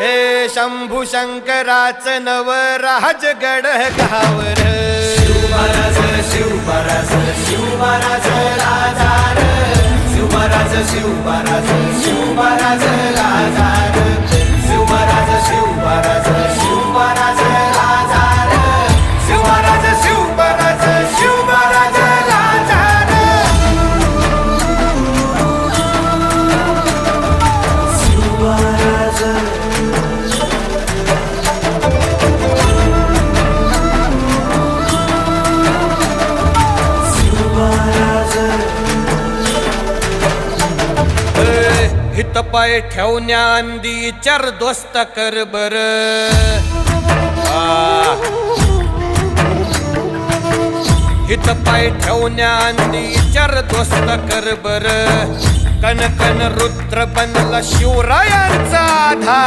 हे शंभू शंकराचं नवराज गड गावर शिवमहाराज शिवमहाराज शिवमहाराज राजार शिवमहाराज शिवमहाराज शिवमहाराज राजार शिवमहाराज शिवमहाराज शिवमहाराज राजार शिवमहाराज शिवमहाराज शिवमहाराज राजार शिवमहाराज हित पाय ठेवण्याआंदी चार दोस्त कर बर हित पाय ठेवण्याआंदी चार दोस्त कर बर कन कन रुद्र बनला शिवरायांचा आधार